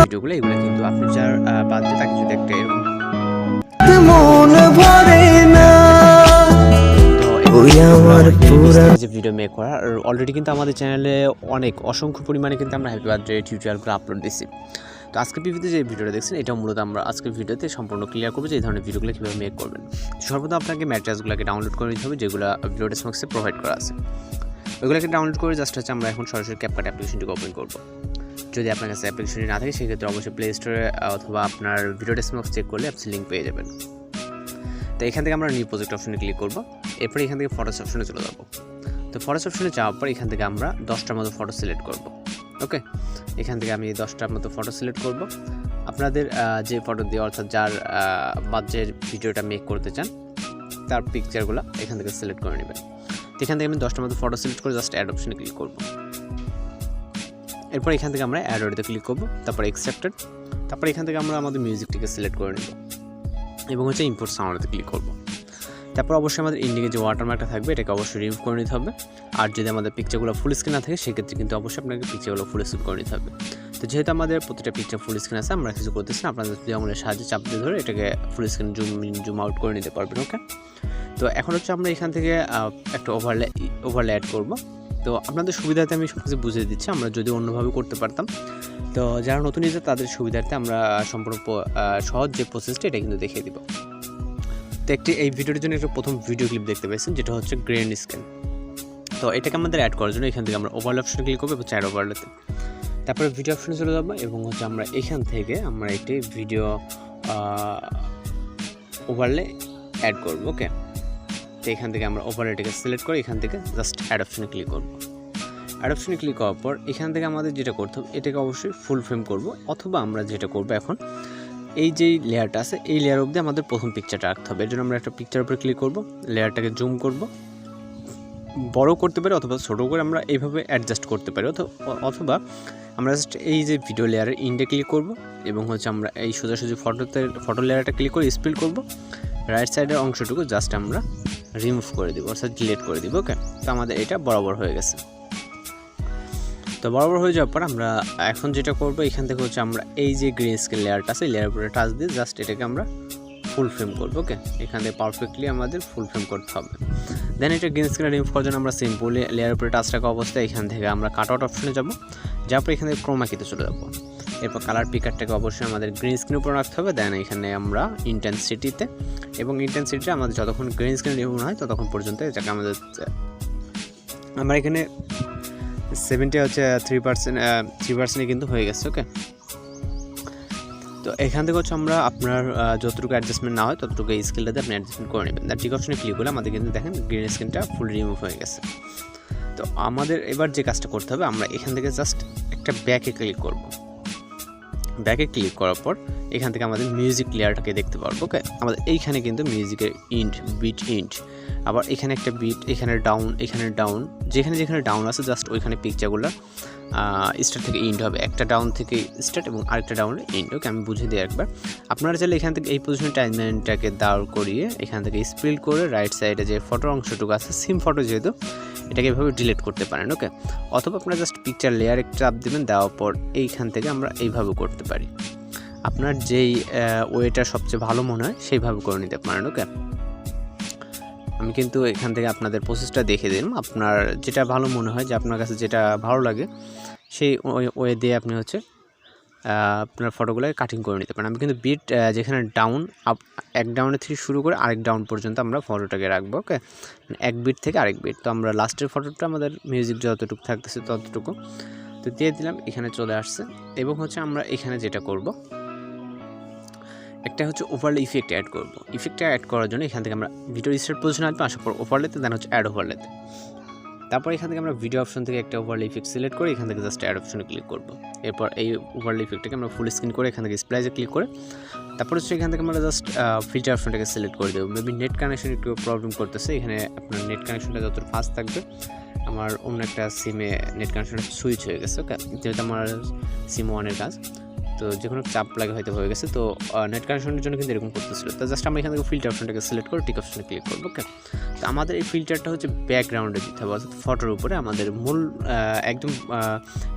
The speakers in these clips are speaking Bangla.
ভিডিওগুলো এগুলো কিন্তু আপনি যার বাদ দিয়ে তাকে যদি একটা যে ভিডিও মেক করা অলরেডি কিন্তু আমাদের চ্যানেলে অসংখ্য পরিমাণে কিন্তু আমরা হ্যাপি বার্থডে টিউটোরিয়ালগুলো আপলোড দিচ্ছি। তো আজকের ভিডিওতে যে ভিডিওটা দেখছেন এটা মূলত আমরা আজকের ভিডিওতে সম্পূর্ণ ক্লিয়ার করবো যে এই ধরনের ভিডিওগুলো কীভাবে মেক করবেন। সর্বদা আপনাকে ম্যাটেরিয়ালসগুলোকে ডাউনলোড করে নিতে হবে যেগুলো ভিডিও ডেসক্রিপশনে প্রোভাইড করা আছে। ওইগুলোকে ডাউনলোড করে জাস্ট হচ্ছে আমরা এখন সরাসরি CapCut অ্যাপ্লিকেশনটিকে ওপেন করবো। যদি আপনার কাছে অ্যাপ্লিকেশনটি না থাকে সেক্ষেত্রে অবশ্যই প্লে স্টোরে অথবা আপনার ভিডিও ডেসক্রিপশন চেক করলে আপনি লিঙ্ক পেয়ে যাবেন। তো এখান থেকে আমরা নিউ প্রজেক্ট অপশনে ক্লিক করবো। এরপর এখান থেকে ফটোস অপশনে চলে যাবো। তো ফটোস অপশনে যাওয়ার পর এখান থেকে আমরা 10টার মতো ফটো সিলেক্ট করব। ওকে, এখান থেকে আমি 10টার মতো ফটো সিলেক্ট করব। আপনাদের যে ফটো দিয়ে অর্থাৎ যার বাজেট ভিডিওটা মেক করতে চান তার পিকচারগুলো এখান থেকে সিলেক্ট করে নেবেন। এখান থেকে আমি 10টার মতো ফটো সিলেক্ট করে জাস্ট অ্যাড অপশনে ক্লিক করব। এরপর এখান থেকে আমরা অ্যাড অডিওতে ক্লিক করব, তারপর অ্যাকসেপ্টেড, তারপর এখান থেকে আমরা আমাদের মিউজিকটিকে সিলেক্ট করে নেব এবং হচ্ছে ইম্পোর্ট সাউন্ডে ক্লিক করব। তারপর অবশ্যই আমাদের ইন্ডিকে যে ওয়াটারমার্কটা থাকবে এটাকে অবশ্যই রিমুভ করে নিতে হবে। আর যদি আমাদের পিকচারগুলো ফুল স্ক্রিন না থাকে সেক্ষেত্রে কিন্তু অবশ্যই আপনাকে পিকচারগুলো ফুল স্ক্রিন করে নিতে হবে। তো যেহেতু আমাদের প্রতিটা পিকচার ফুল স্ক্রিন আছে আমরা কিছু করতেছি না, আপনাদের যদি আমাদের সাহায্যে চাপ দিয়ে ধরে এটাকে ফুল স্ক্রিন জুম আউট করে নিতে পারবেন। ওকে, তো এখন হচ্ছে আমরা এখান থেকে একটা ওভারলে অ্যাড করব। তো আপনাদের সুবিধাতে আমি সব কিছু বুঝিয়ে দিচ্ছি, আমরা যদি অন্যভাবে করতে পারতাম। তো যারা নতুন ইউজার তাদের সুবিধার্থে আমরা সম্পূর্ণ সহজ যে প্রসেসটা এটা কিন্তু দেখিয়ে দিব। তো এই ভিডিওর জন্য একটা প্রথম ভিডিও ক্লিপ দেখতে পাচ্ছেন যেটা হচ্ছে গ্রেন স্ক্রিন। তো এটাকে আমাদের অ্যাড করার জন্য এখান থেকে আমরা ওভারলে অপশনে ক্লিক করবো এবং অ্যাড ওভারলেতে, তারপরে ভিডিও অপশনে চলে যাবো এবং হচ্ছে আমরা এখান থেকে আমরা একটি ভিডিও ওভারলে অ্যাড করবো। ওকে, তো এখান থেকে আমরা ওভারলেটাকে সিলেক্ট করে এখান থেকে জাস্ট অ্যাড অপশনে ক্লিক করবো। অ্যাড অপশনে ক্লিক করার পর এখান থেকে আমাদের যেটা করতে হবে এটাকে অবশ্যই ফুল ফ্রেম করব, অথবা আমরা যেটা করবো এখন এই যে লেয়ারটা আছে এই লেয়ার অবধি আমাদের প্রথম পিকচারটা রাখতে হবে। এর জন্য আমরা একটা পিকচার উপরে ক্লিক করব, লেয়ারটাকে জুম করব, বড় করতে পারি অথবা ছোটো করে আমরা এইভাবে অ্যাডজাস্ট করতে পারি, অথবা আমরা জাস্ট এই যে ভিডিও লেয়ারের ইন্ডে ক্লিক করব এবং হচ্ছে আমরা এই সোজাসুজি ফটো লেয়ারটা ক্লিক করে স্পিড করব, রাইট সাইডের অংশটুকু জাস্ট আমরা রিমুভ করে দিব অর্থাৎ ডিলিট করে দিব। ওকে, তো আমাদের এটা বরাবর হয়ে গেছে। তো বরাবর হয়ে যাওয়ার পর আমরা এখন যেটা করব এখান থেকে হচ্ছে আমরা এই যে গ্রিন স্ক্রিন লেয়ারটা আছে লেয়ার উপরে টাচ দিয়ে জাস্ট এটাকে আমরা ফুল ফ্রেম করবো। ওকে, এখান থেকে পারফেক্টলি আমাদের ফুল ফ্রেম করতে হবে। দেন এটা গ্রিন স্ক্রিন রিমুভ করার জন্য আমরা সিম্পলি লেয়ার উপরে টাচ রাখা অবস্থায় এখান থেকে আমরা কাট আউট অপশনে যাব, যাওয়ার পর এখান থেকে ক্রোমাকিতে চলে যাবো। এরপর কালার পিকারটাকে অবশ্যই আমাদের গ্রিন স্ক্রিন উপরে রাখতে হবে। দেন এখানে আমরা ইন্টেন্সিটিতে, এবং ইন্টেন্সিটিটা আমাদের যতক্ষণ গ্রিন স্ক্রিন রিমুভ হয় ততক্ষণ পর্যন্ত এটাকে আমাদের আমরা এখানে 70 হচ্ছে 3% কিন্তু হয়ে গেছে। ওকে, তো এখান থেকে হচ্ছে আমরা আপনার যতটুকু অ্যাডজাস্টমেন্ট না হয় ততটুকু এই স্কেলটাতে আপনি অ্যাডজাস্টমেন্ট করে নেবেন। তার ঠিক অপশনে ক্লিক করলে আমাদের কিন্তু দেখেন গ্রিন স্ক্রিনটা ফুল রিমুভ হয়ে গেছে। তো আমাদের এবার যে কাজটা করতে হবে আমরা এখান থেকে জাস্ট একটা ব্যাকে ক্লিক করব। ব্যাকে ক্লিক করার পর এখান থেকে আমাদের মিউজিক লেয়ারটাকে দেখতে পারবো। ওকে, আমাদের এইখানে কিন্তু মিউজিকের বিট ইন্ট, আবার এখানে একটা বিট, এখানে ডাউন, যেখানে ডাউন আছে জাস্ট ওইখানে পিকচারগুলো স্টার্ট থেকে ইন্ড হবে, একটা ডাউন থেকে স্টার্ট এবং আরেকটা ডাউনে ইন্ড। ওকে, আমি বুঝিয়ে দিই একবার। আপনারা চাইলে এখান থেকে এই পজিশনে টাইমলাইনটাকে দাঁড় করিয়ে এখান থেকে স্পিড করে রাইট সাইডে যে ফটোর অংশটুকু আছে সিম ফটো যেহেতু এটাকে এভাবে ডিলিট করতে পারেন। ওকে, অথবা আপনারা জাস্ট পিকচার লেয়ারে চাপ দেবেন, দেওয়ার পর এইখান থেকে আমরা এইভাবে করতে পারি। আপনার যেই ওয়েটা সবচেয়ে ভালো মনে হয় সেইভাবে করে নিতে পারেন। ওকে, আমি কিন্তু এখান থেকে আপনাদের প্রসেসটা দেখে দিলাম, আপনার যেটা ভালো মনে হয় যে আপনার কাছে যেটা ভালো লাগে সেই ওয়ে দিয়ে আপনি হচ্ছে আপনার ফটোগুলোকে কাটিং করে নিতে পারেন। আমি কিন্তু বিট যেখানে ডাউন এক ডাউনে থেকে শুরু করে আরেক ডাউন পর্যন্ত আমরা ফটোটাকে রাখবো। ওকে, এক বিট থেকে আরেক বিট। তো আমরা লাস্টের ফটোটা আমাদের মিউজিক যতটুকু থাকতেছে ততটুকু তো দিয়ে দিলাম, এখানে চলে আসছে। এবং হচ্ছে আমরা এখানে যেটা করব একটা হচ্ছে ওভারলে ইফেক্ট অ্যাড করব। ইফেক্টটা অ্যাড করার জন্য এখান থেকে আমরা ভিডিও স্টার্ট পজিশনে আসবো, আসার পর ওভারলেতে, দেন হচ্ছে অ্যাড ওভারলেতে। তারপর এখান থেকে আমরা ভিডিও অপশন থেকে একটা ওভারলে ইফেক্ট সিলেক্ট করে এখান থেকে জাস্ট অ্যাড অপশনে ক্লিক করব। এরপর এই ওভারলে ইফেক্টটাকে আমরা ফুল স্ক্রিন করে এখান থেকে স্প্লাইজে ক্লিক করে তারপর হচ্ছে এখান থেকে আমরা জাস্ট ফিল্টার অপশনটাকে সিলেক্ট করে দেবো। মেবি নেট কানেকশন একটু প্রবলেম করতেছে, এখানে আপনার নেট কানেকশনটা যতটা ফাস্ট থাকবে। আমার অন্য একটা সিমে নেট কানেকশনটা সুইচ হয়ে গেছে। ওকে, যেহেতু আমার সিম 1-এর কাজ, তো যে কোনো চাপ লাগে হয়তো হয়ে গেছে, তো নেট কানেকশনের জন্য কিন্তু এরকম করতেছিল। তো জাস্ট আমরা এখান থেকে ফিল্টার অপশনটাকে সিলেক্ট করে টিক অপশনে ক্লিক করবো। ওকে, তো আমাদের এই ফিল্টারটা হচ্ছে ব্যাকগ্রাউন্ডে দিতে হবে, অর্থাৎ ফটোর উপরে আমাদের মূল একদম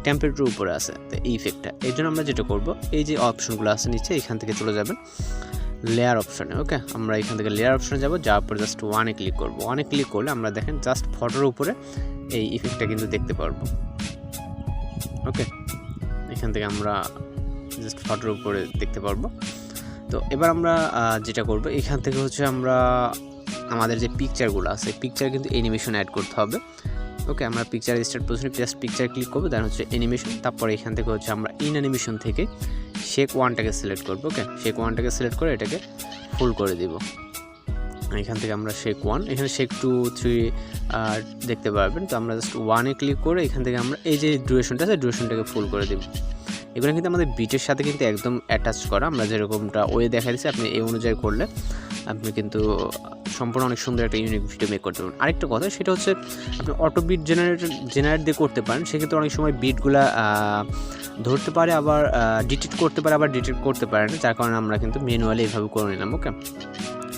টেম্পারেচারের উপরে আছে তো এই ইফেক্টটা। এই জন্য আমরা যেটা করবো, এই যে অপশনগুলো আছে নিচে, এখান থেকে চলে যাবেন লেয়ার অপশনে। ওকে, আমরা এখান থেকে লেয়ার অপশনে যাবো, যাওয়ার পরে জাস্ট ওয়ানে ক্লিক করবো। ওয়ানে ক্লিক করলে আমরা দেখেন জাস্ট ফটোর উপরে এই ইফেক্টটা কিন্তু দেখতে পারবো। ওকে, এখান থেকে আমরা জাস্ট ফটোর উপরে দেখতে পারবো। তো এবার আমরা যেটা করবো, এখান থেকে হচ্ছে আমরা আমাদের যে পিকচারগুলো আছে, পিকচার কিন্তু অ্যানিমেশন অ্যাড করতে হবে। ওকে, আমরা পিকচার স্টার্ট পজিশনে জাস্ট পিকচার ক্লিক করবো, দেন হচ্ছে অ্যানিমেশন। তারপরে এখান থেকে হচ্ছে আমরা ইন অ্যানিমেশন থেকে শেক ওয়ানটাকে সিলেক্ট করবো। ওকে, শেক ওয়ানটাকে সিলেক্ট করে এটাকে ফুল করে দিব। এখান থেকে আমরা শেক ওয়ান, এখানে শেক 2, 3 দেখতে পারবেন। তো আমরা জাস্ট ওয়ানে ক্লিক করে এখান থেকে আমরা এই যে ডিউরেশনটা আছে, ডিউরেশনটাকে ফুল করে দিব। এগুলো কিন্তু আমাদের বিটের সাথে কিন্তু একদম অ্যাটাচ করা, আমরা যেরকমটা ওয়ে দেখা দিচ্ছি, আপনি এই অনুযায়ী করলে আপনি কিন্তু সম্পূর্ণ অনেক সুন্দর একটা ইউনিক ভিডিও মেক করতে পারবেন। আরেকটা কথা, সেটা হচ্ছে আপনি অটো বিট জেনারেট দিয়ে করতে পারেন, সেক্ষেত্রে অনেক সময় বিটগুলা ধরতে পারে, আবার ডিটেক্ট করতে পারে, আবার ডিটেক্ট করতে পারে না, যার কারণে আমরা কিন্তু ম্যানুয়ালি এইভাবে করে নিলাম। ওকে,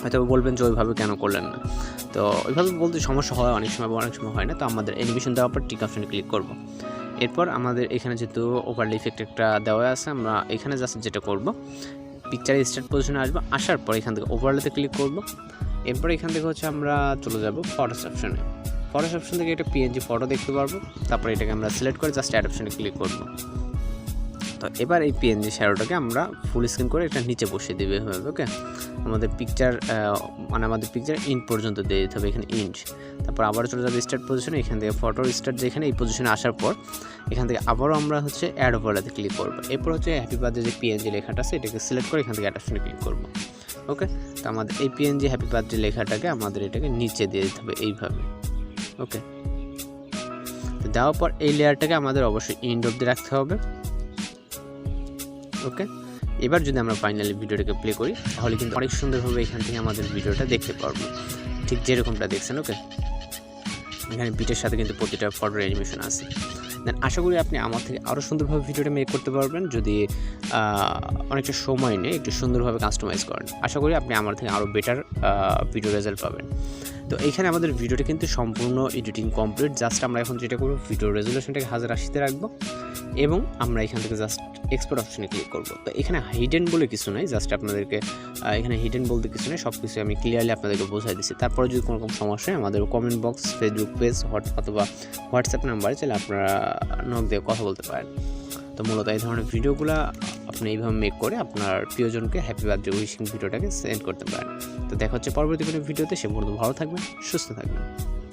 হয়তো বলবেন যে ওইভাবে কেন করলেন না, তো ওইভাবে বলতে সমস্যা হয় অনেক সময়, অনেক সময় হয় না। তো আমাদের অ্যানিমেশন দেওয়ার পর টিক অপশনে ক্লিক করব। এরপর আমাদের এখানে যেহেতু ওভারলে ইফেক্ট একটা দেওয়া আছে, আমরা এখানে জাস্ট যেটা করব, পিকচারে স্টার্ট পজিশনে আসবো, আসার পর এখান থেকে ওভারলেতে ক্লিক করব। এরপর এখান থেকে হচ্ছে আমরা চলে যাব ফটোস অপশনে। ফটোস অপশন থেকে একটা পিএনজি ফটো দেখতে পারবো। তারপরে এটাকে আমরা সিলেক্ট করে জাস্ট অ্যাড অপশনে ক্লিক করব। তো এবার এই পিএনজি শ্যাডোটাকে আমরা ফুল স্ক্রিন করে এটা নিচে বসিয়ে দেবে হবে। ওকে, আমাদের পিকচার মানে আমাদের পিকচার ইন পর্যন্ত দিয়ে দিতে হবে, এখানে ইঞ্চ। তারপর আবার চলে যাবে স্টার্ট পজিশনে, এখান থেকে ফটোর স্টার্ট যেখানে এই পজিশনে আসার পর এখান থেকে আবারও আমরা হচ্ছে অ্যাড ওভারলেতে ক্লিক করবো। এরপর হচ্ছে হ্যাপি বার্থডে যে পিএনজি লেখাটা আছে, এটাকে সিলেক্ট করে এখান থেকে অ্যাড অপশনে ক্লিক করবো। ওকে, তো আমাদের এই পিএনজি হ্যাপি বার্থডে লেখাটাকে আমাদের এটাকে নিচে দিয়ে দিতে হবে এইভাবে। ওকে, তো দেওয়ার পর এই লেয়ারটাকে আমাদের অবশ্যই এন্ড অবধি রাখতে হবে। ওকে, এবার যদি আমরা ফাইনালি ভিডিওটাকে প্লে করি, তাহলে কিন্তু অনেক সুন্দরভাবে এখান থেকে আমাদের ভিডিওটা দেখতে পারবো, ঠিক যেরকমটা দেখছেন। ওকে, এখানে বিটের সাথে কিন্তু প্রতিটা ফটোর অ্যানিমেশন আছে। দেন আশা করি আপনি আমার থেকে আরও সুন্দরভাবে ভিডিওটা মেক করতে পারবেন, যদি অনেকটা সময় নিয়ে একটু সুন্দরভাবে কাস্টমাইজ করেন। আশা করি আপনি আমার থেকে আরও বেটার ভিডিও রেজাল্ট পাবেন। তো এইখানে আমাদের ভিডিওটা কিন্তু সম্পূর্ণ এডিটিং কমপ্লিট। জাস্ট আমরা এখন যেটা করবো, ভিডিও রেজুলেশনটাকে 1080-তে রাখবো এবং আমরা এখান থেকে জাস্ট এক্সপোর্ট অপশনে ক্লিক করবো। তো এখানে হিডেন বলে কিছু নাই, জাস্ট আপনাদেরকে এখানে হিডেন বলতে কিছু নেই, সব কিছু আমি ক্লিয়ারলি আপনাদেরকে বোঝাই দিচ্ছি। তারপরে যদি কোনো রকম সমস্যা হয়, আমাদের কমেন্ট বক্স, ফেসবুক পেজ অথবা হোয়াটসঅ্যাপ নাম্বারে চাইলে আপনারা নক দিয়ে কথা বলতে পারেন। তো মূলত এই ধরনের ভিডিওগুলো আপনি এইভাবে মেক করে আপনার প্রিয়জনকে হ্যাপি বার্থডে উইশিং ভিডিওটাকে সেন্ড করতে পারেন। তো দেখা হচ্ছে পরবর্তী কোনো ভিডিওতে, সে পর্যন্ত ভালো থাকবেন, সুস্থ থাকবেন।